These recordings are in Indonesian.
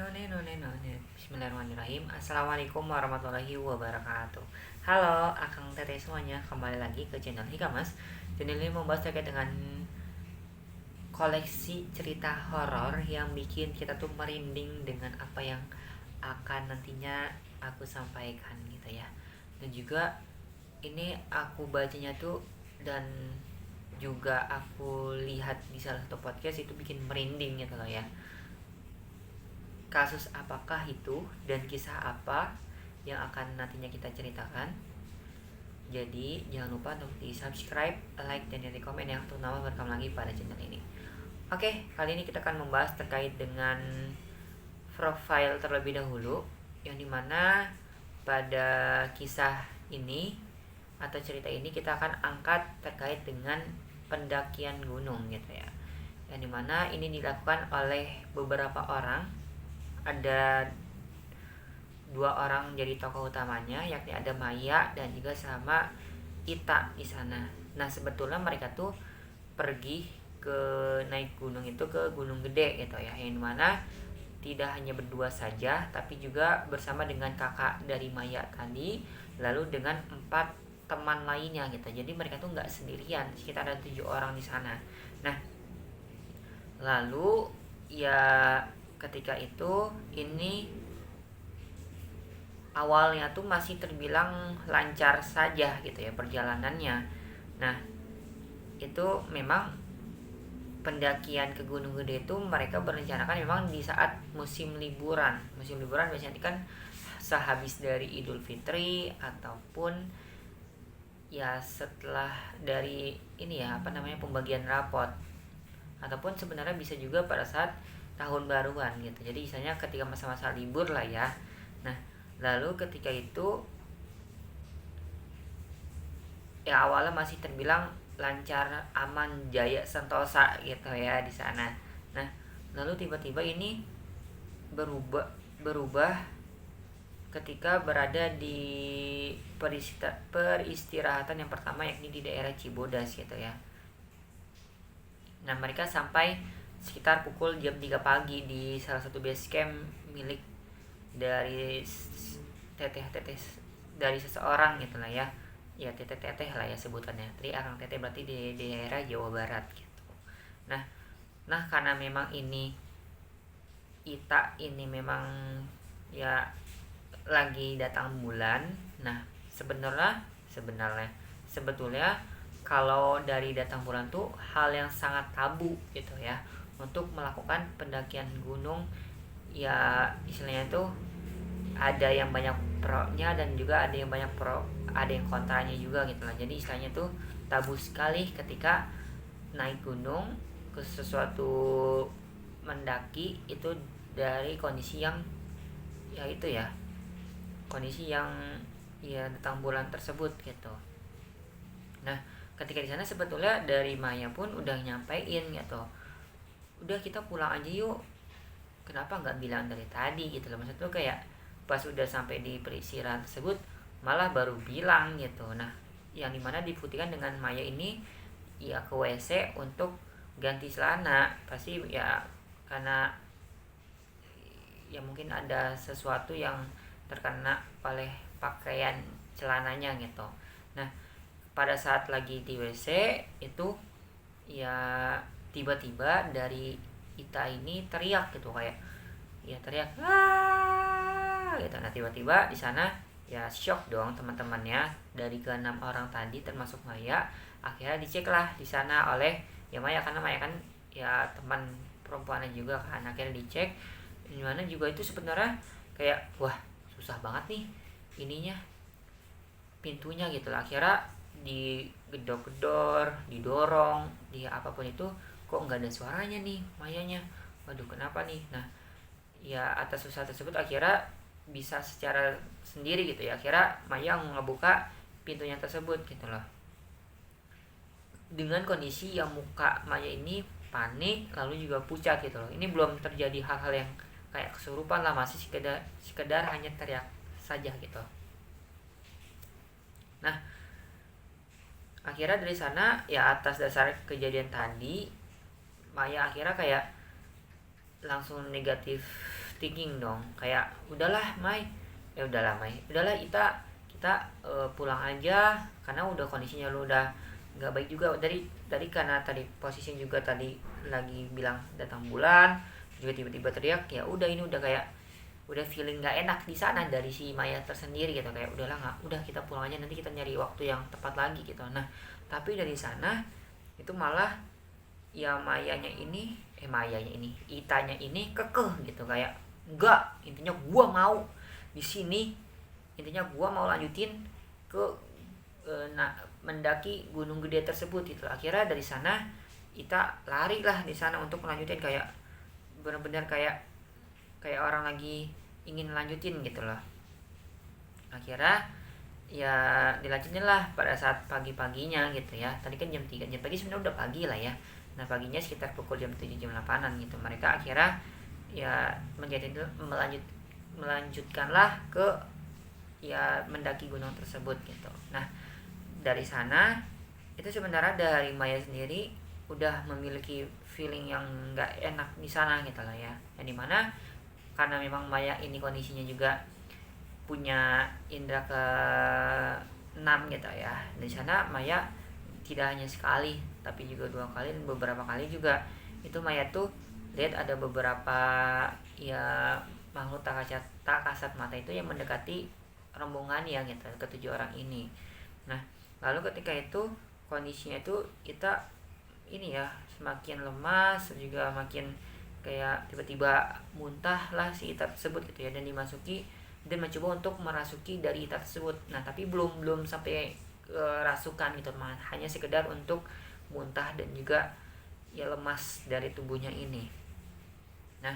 Bismillahirrahmanirrahim. Assalamualaikum warahmatullahi wabarakatuh. Halo akang teteh semuanya, kembali lagi ke channel Hikamas. Channel ini membahas terkait dengan koleksi cerita horor yang bikin kita tuh merinding dengan apa yang akan nantinya aku sampaikan gitu ya. Dan juga ini aku bacanya tuh, dan juga aku lihat di salah satu podcast itu bikin merinding gitu loh ya. Kasus apakah itu dan kisah apa yang akan nantinya kita ceritakan. Jadi jangan lupa untuk di subscribe, like, dan di komen ya untuk nama berkembang lagi pada channel ini. Oke, kali ini kita akan membahas terkait dengan profile terlebih dahulu, yang dimana pada kisah ini atau cerita ini kita akan angkat terkait dengan pendakian gunung gitu ya, yang dimana ini dilakukan oleh beberapa orang. Ada dua orang jadi tokoh utamanya, yakni ada Maya dan juga sama Ita di sana. Nah sebetulnya mereka tuh pergi ke naik gunung itu ke Gunung Gede gitu ya, yang dimana tidak hanya berdua saja, tapi juga bersama dengan kakak dari Maya tadi, lalu dengan 4 teman lainnya gitu. Jadi mereka tuh nggak sendirian, sekitar ada 7 orang di sana. Nah lalu ya ketika itu ini awalnya tuh masih terbilang lancar saja gitu ya perjalanannya. Nah itu memang pendakian ke Gunung Gede itu mereka berencanakan memang di saat musim liburan. Musim liburan biasanya kan sehabis dari Idul Fitri ataupun ya setelah dari ini ya pembagian rapot, ataupun sebenarnya bisa juga pada saat tahun baruan gitu. Jadi misalnya ketika masa-masa libur lah ya. Nah lalu ketika itu ya awalnya masih terbilang lancar, aman, jaya, sentosa gitu ya di sana. Nah lalu tiba-tiba ini berubah ketika berada di peristirahatan yang pertama, yakni di daerah Cibodas gitu ya. Nah mereka sampai sekitar pukul jam 3 pagi di salah satu base camp milik dari teteh-teteh dari seseorang gitu lah ya. Ya teteh-teteh lah ya sebutannya. Jadi akang teteh berarti di daerah Jawa Barat gitu. Nah karena memang ini Ita ini memang ya lagi datang bulan. Nah sebetulnya kalau dari datang bulan tuh hal yang sangat tabu gitu ya untuk melakukan pendakian gunung. Ya istilahnya tuh ada yang banyak pro-nya dan juga ada yang kontranya juga gitu lah. Jadi istilahnya tuh tabu sekali ketika naik gunung ke sesuatu mendaki itu dari kondisi yang ya itu ya, kondisi yang ya datang bulan tersebut gitu. Nah ketika di sana sebetulnya dari Maya pun udah nyampein gitu, udah kita pulang aja yuk, kenapa nggak bilang dari tadi gitu loh. Maksud tuh kayak pas udah sampai di peristirahatan tersebut malah baru bilang gitu. Nah yang dimana dibuktikan dengan Maya ini ya ke WC untuk ganti celana, pasti ya karena ya mungkin ada sesuatu yang terkena oleh pakaian celananya gitu. Nah pada saat lagi di WC itu ya tiba-tiba dari Ita ini teriak gitu, kayak ya teriak gitu. Nah tiba-tiba di sana ya shock dong teman-temannya dari ke-6 orang tadi termasuk Maya. Akhirnya dicek lah di sana oleh ya Maya, karena Maya kan ya teman perempuannya juga kan. Akhirnya dicek, dimana juga itu sebenarnya kayak wah susah banget nih ininya, pintunya gitu lah. Akhirnya digedor-gedor, didorong, dia apapun itu kok nggak ada suaranya nih Mayanya. Waduh kenapa nih. Nah ya atas usaha tersebut akhirnya bisa secara sendiri gitu ya, akhirnya Maya ngebuka pintunya tersebut gitu loh, dengan kondisi yang muka Maya ini panik lalu juga pucat gitu loh. Ini belum terjadi hal-hal yang kayak kesurupan lah, masih sekedar hanya teriak saja gitu. Nah akhirnya dari sana ya atas dasar kejadian tadi Maya akhirnya kayak langsung negatif thinking dong, kayak udahlah Mai, udahlah kita pulang aja, karena udah kondisinya lu udah nggak baik juga dari karena tadi posisinya juga tadi lagi bilang datang bulan, juga tiba-tiba teriak. Ya udah, ini udah kayak udah feeling nggak enak di sana dari si Maya tersendiri gitu, kayak udahlah, nggak, udah kita pulang aja, nanti kita nyari waktu yang tepat lagi gitu. Nah tapi dari sana itu malah ya Mayanya ini, Itanya ini kekeh gitu, kayak enggak, intinya gua mau di sini, intinya gua mau lanjutin ke mendaki gunung gede tersebut gitu. Akhirnya dari sana Ita lari lah di sana untuk melanjutin, kayak benar-benar kayak orang lagi ingin lanjutin gitu loh. Akhirnya ya dilanjutin lah pada saat pagi-paginya gitu ya. Tadi kan jam 3, jam pagi sebenarnya udah pagi lah ya. Nah paginya sekitar pukul jam 7 jam 8-an gitu, mereka akhirnya ya melanjutkanlah ke ya mendaki gunung tersebut gitu. Nah dari sana itu sebenarnya dari Maya sendiri udah memiliki feeling yang nggak enak di sana gitu lah ya, yang dimana karena memang Maya ini kondisinya juga punya indera ke 6 gitu ya. Di sana Maya tidak hanya sekali tapi juga 2 kali dan beberapa kali juga itu Maya tuh lihat ada beberapa ya makhluk tak kasat mata itu yang mendekati rombongan yang gitu, ke 7 orang ini. Nah lalu ketika itu kondisinya itu kita ini ya semakin lemas, juga makin kayak tiba-tiba muntah lah si Ita tersebut gitu ya, dan mencoba untuk merasuki dari Ita tersebut. Nah tapi belum sampai rasukan gitu, hanya sekedar untuk muntah dan juga ya lemas dari tubuhnya ini. Nah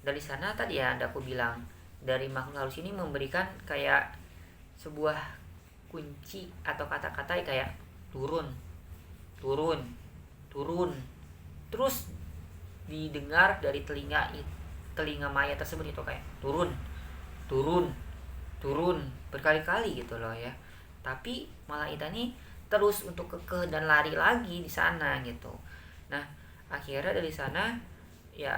dari sana tadi ya aku bilang, dari makhluk halus ini memberikan kayak sebuah kunci atau kata-kata kayak turun turun turun, terus didengar dari telinga Maya tersebut itu kayak turun turun turun berkali-kali gitu loh ya. Tapi malah Ita nih terus untuk kekeh dan lari lagi di sana gitu. Nah akhirnya dari sana ya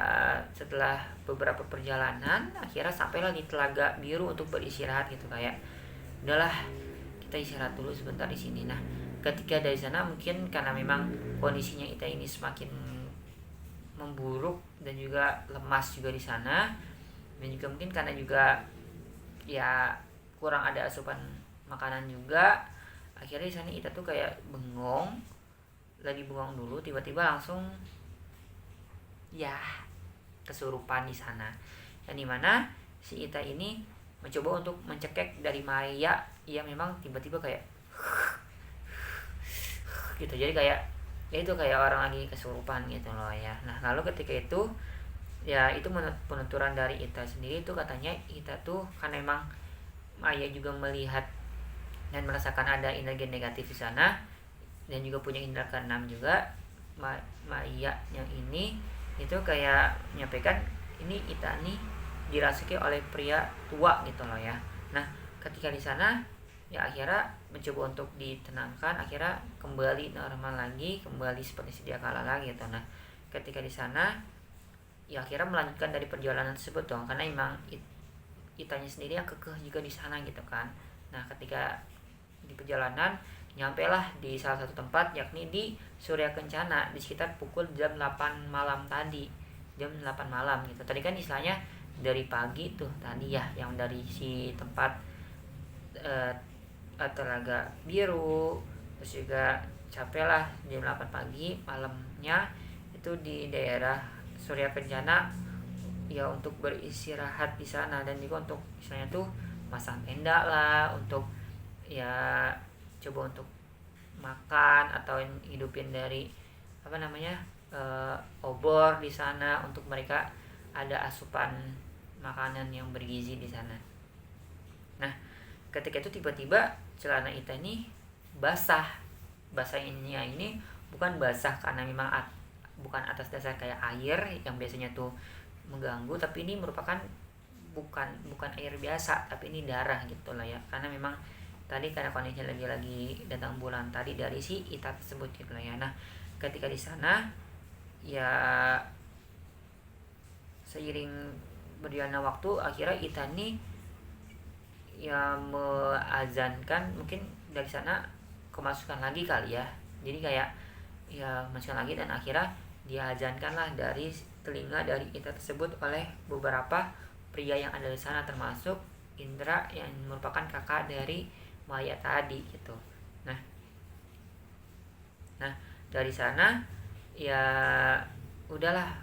setelah beberapa perjalanan akhirnya sampailah di Telaga Biru untuk beristirahat gitu, kayak udahlah kita istirahat dulu sebentar di sini. Nah ketika dari sana mungkin karena memang kondisinya Ita ini semakin memburuk dan juga lemas juga di sana, dan juga mungkin karena juga ya kurang ada asupan makanan juga, akhirnya di sana Ita tuh kayak lagi bengong dulu, tiba-tiba langsung ya kesurupan di sana, yang dimana si Ita ini mencoba untuk mencekik dari Maya yang memang tiba-tiba kayak gitu, jadi kayak ya itu kayak orang lagi kesurupan gitu loh ya. Nah lalu ketika itu ya itu penuturan dari Ita sendiri itu, katanya Ita tuh karena memang Maya juga melihat dan merasakan ada energi negatif di sana, dan juga punya indera keenam juga. Maya yang ini itu kayak menyampaikan ini Ita nih dirasuki oleh pria tua gitu loh ya. Nah ketika di sana ya akhirnya mencoba untuk ditenangkan, akhirnya kembali normal lagi, kembali seperti sedia kala lagi gitu. Nah ketika di sana ya akhirnya melanjutkan dari perjalanan tersebut dong, karena emang Itanya sendiri yang kekeh juga di sana gitu kan. Nah ketika di perjalanan nyampailah di salah satu tempat, yakni di Surya Kencana di sekitar pukul jam 8 malam tadi, jam 8 malam gitu. Tadi kan istilahnya dari pagi tuh tadi ya, yang dari si tempat Telaga Biru, terus juga capek lah jam 8 pagi, malamnya itu di daerah Surya Kencana ya untuk beristirahat di sana, dan juga untuk istilahnya tuh masang tenda lah, untuk ya coba untuk makan atau hidupin dari apa namanya obor di sana, untuk mereka ada asupan makanan yang bergizi di sana. Nah ketika itu tiba-tiba celana Ita ini basahnya ini bukan basah karena memang bukan atas dasar kayak air yang biasanya tuh mengganggu, tapi ini merupakan bukan air biasa, tapi ini darah gitu lah ya, karena memang tadi karena kondisinya lagi datang bulan tadi dari si Ita tersebut gitu lah ya. Nah ketika di sana ya seiring berjalannya waktu akhirnya Ita nih ya meazankan, mungkin dari sana kemasukan lagi kali ya, jadi kayak ya masukkan lagi, dan akhirnya diazankan lah dari telinga dari Ita tersebut oleh beberapa pria yang ada di sana, termasuk Indra yang merupakan kakak dari Maya tadi gitu. Nah, dari sana ya udahlah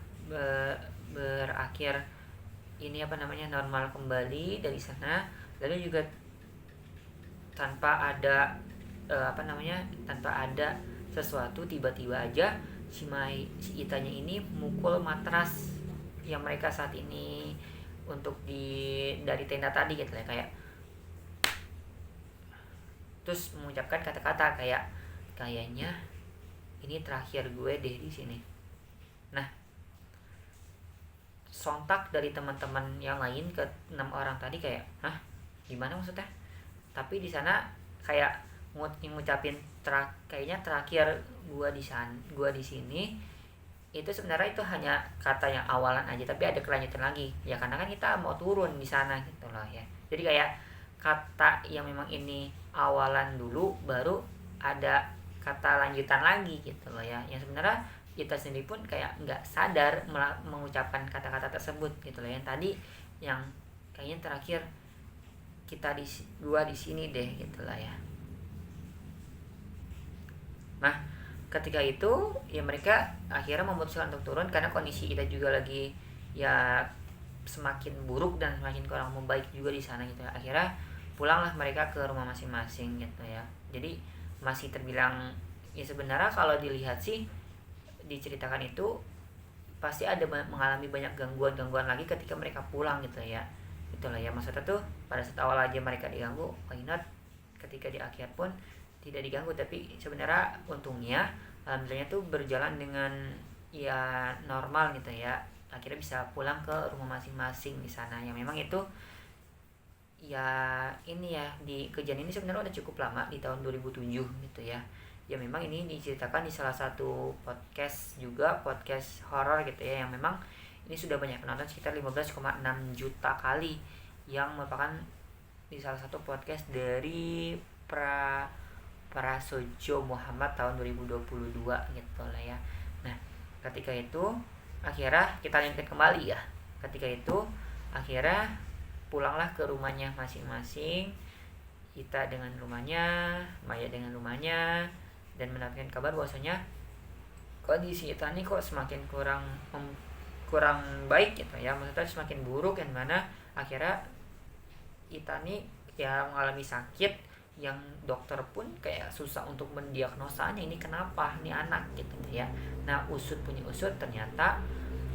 berakhir ini normal kembali dari sana. Lalu juga tanpa ada tanpa ada sesuatu, tiba-tiba aja si Itanya ini mukul matras yang mereka saat ini untuk dari tenda tadi gitu ya, terus mengucapkan kata-kata kayaknya ini terakhir gue deh di sini. Nah, sontak dari teman-teman yang lain ke 6 orang tadi kayak, hah, gimana maksudnya? Tapi di sana kayak ngucapin kayaknya terakhir gue di sini. Itu sebenarnya itu hanya kata yang awalan aja, tapi ada kelanjutan lagi ya, karena kan kita mau turun di sana gitu loh ya. Jadi kayak kata yang memang ini awalan dulu, baru ada kata lanjutan lagi gitu loh ya, yang sebenarnya kita sendiri pun kayak nggak sadar mengucapkan kata-kata tersebut gitu loh. Yang tadi yang kayaknya terakhir gua di sini deh gitu lah ya. Nah, ketika itu ya mereka akhirnya memutuskan untuk turun karena kondisi kita juga lagi ya semakin buruk dan semakin kurang membaik juga di sana gitu ya. Akhirnya pulanglah mereka ke rumah masing-masing gitu ya. Jadi masih terbilang ya sebenarnya kalau dilihat sih, diceritakan itu pasti ada mengalami banyak gangguan lagi ketika mereka pulang gitu ya. Itulah ya, maksudnya tuh pada saat awal aja mereka diganggu, why not ketika di akhir pun tidak diganggu. Tapi sebenarnya untungnya alhamdulillah tuh berjalan dengan ya normal gitu ya. Akhirnya bisa pulang ke rumah masing-masing di sana. Yang memang itu ya ini ya, di kejadian ini sebenarnya udah cukup lama, di tahun 2007 gitu ya. Ya memang ini diceritakan di salah satu podcast juga, podcast horor gitu ya, yang memang ini sudah banyak penonton, sekitar 15,6 juta kali, yang merupakan di salah satu podcast dari Prasojo Muhammad tahun 2022 gitu lah ya. Nah, ketika itu akhirnya kita lanjutkan kembali ya. Ketika itu akhirnya pulanglah ke rumahnya masing-masing, kita dengan rumahnya, Maya dengan rumahnya, dan mendapatkan kabar bahwasanya kondisi Ita ini kok semakin kurang baik gitu ya, maksudnya semakin buruk, yang mana akhirnya Ita ini ya mengalami sakit yang dokter pun kayak susah untuk mendiagnosanya, ini kenapa ini anak gitu ya. Nah, usut ternyata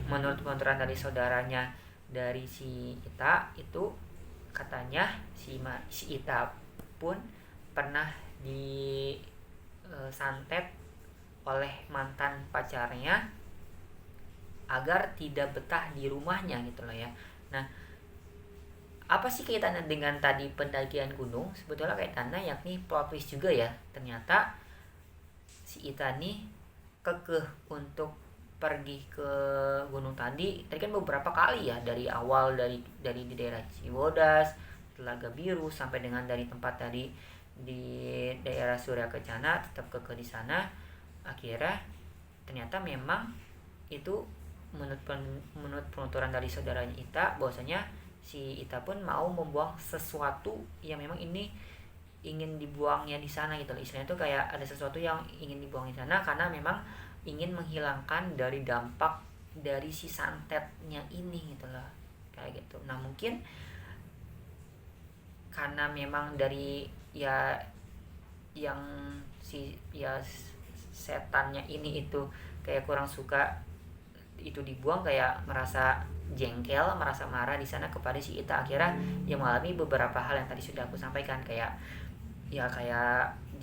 menurut penuturan dari saudaranya dari si Ita itu, katanya si Ita pun pernah santet oleh mantan pacarnya agar tidak betah di rumahnya gitu loh ya. Nah, apa sih kaitannya dengan tadi pendakian gunung? Sebetulnya kaitannya yakni plot twist juga ya. Ternyata si Ita nih kekeh untuk pergi ke gunung tadi kan beberapa kali ya, dari awal dari di daerah Cibodas, Telaga Biru, sampai dengan dari tempat tadi di daerah Surya Kencana, tetap kekeh di sana. Akhirnya ternyata memang itu menurut penuturan dari saudaranya Ita, bahwasanya si Ita pun mau membuang sesuatu yang memang ini ingin dibuangnya di sana gitu. Istilahnya tuh kayak ada sesuatu yang ingin dibuang di sana karena memang ingin menghilangkan dari dampak dari si santetnya ini gitu loh, kayak gitu. Nah, mungkin karena memang dari ya yang si ya setannya ini itu kayak kurang suka itu dibuang, kayak merasa jengkel, merasa marah di sana kepada si Ita. Akhirnya yang mengalami beberapa hal yang tadi sudah aku sampaikan, kayak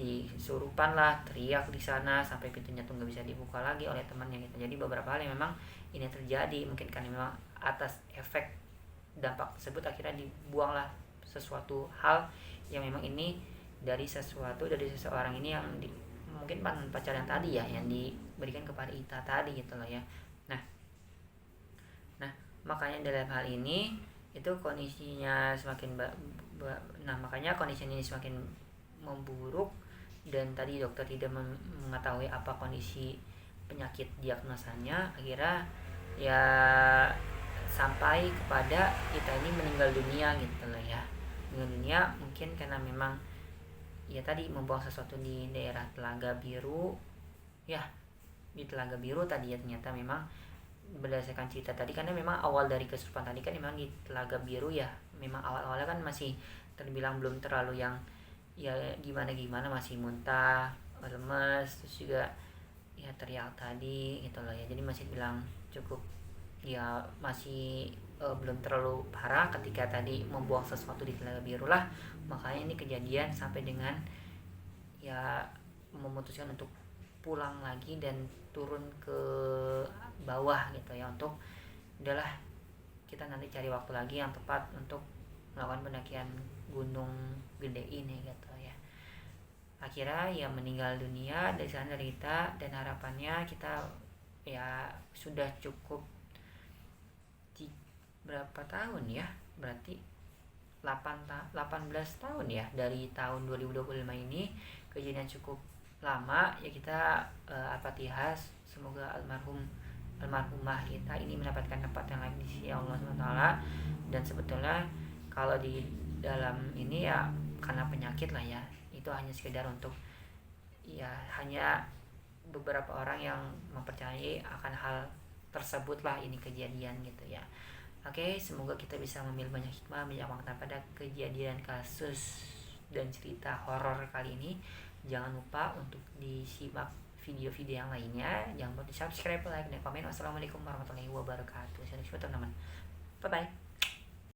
disurupan lah, teriak di sana sampai pintunya tuh nggak bisa dibuka lagi oleh temannya gitu. Jadi beberapa hal yang memang ini terjadi, mungkin karena memang atas efek dampak tersebut akhirnya dibuanglah sesuatu hal yang memang ini dari seseorang ini yang mungkin pacar yang tadi ya, yang diberikan kepada Ita tadi gitu loh ya. Nah Makanya dalam hal ini itu kondisinya semakin makanya kondisi ini semakin memburuk, dan tadi dokter tidak mengetahui apa kondisi penyakit diagnosanya, akhirnya ya sampai kepada kita ini meninggal dunia gitu loh ya. Meninggal dunia mungkin karena memang ya tadi membuang sesuatu di daerah Telaga Biru ya, di Telaga Biru tadi ya. Ternyata memang berdasarkan cerita tadi, karena memang awal dari kesurupan tadi kan memang di Telaga Biru ya, memang awal-awalnya kan masih terbilang belum terlalu yang ya gimana masih muntah, lemes, terus juga ya teriak tadi gitu loh ya. Jadi masih bilang cukup ya masih belum terlalu parah ketika tadi membuang sesuatu di Telaga Biru lah. Makanya ini kejadian sampai dengan ya memutuskan untuk pulang lagi dan turun ke bawah gitu ya, untuk udahlah kita nanti cari waktu lagi yang tepat untuk melakukan pendakian gunung gede ini gitu ya. Akhirnya ya meninggal dunia dari sana dari kita, dan harapannya kita ya sudah cukup berapa tahun ya, berarti 18 tahun ya, dari tahun 2025 ini kejadian cukup lama ya. Kita Al-Fatihah, semoga almarhumah kita ini mendapatkan tempat yang lain di sisi Allah SWT. Dan sebetulnya kalau di dalam ini ya karena penyakit lah ya, itu hanya sekedar untuk ya hanya beberapa orang yang mempercayai akan hal tersebut lah ini kejadian gitu ya. Oke, semoga kita bisa mengambil banyak hikmah, banyak makna pada kejadian, kasus, dan cerita horor kali ini. Jangan lupa untuk disimak video-video yang lainnya. Jangan lupa di subscribe, like, dan komen. Wassalamualaikum warahmatullahi wabarakatuh. Sampai jumpa teman-teman. Bye-bye.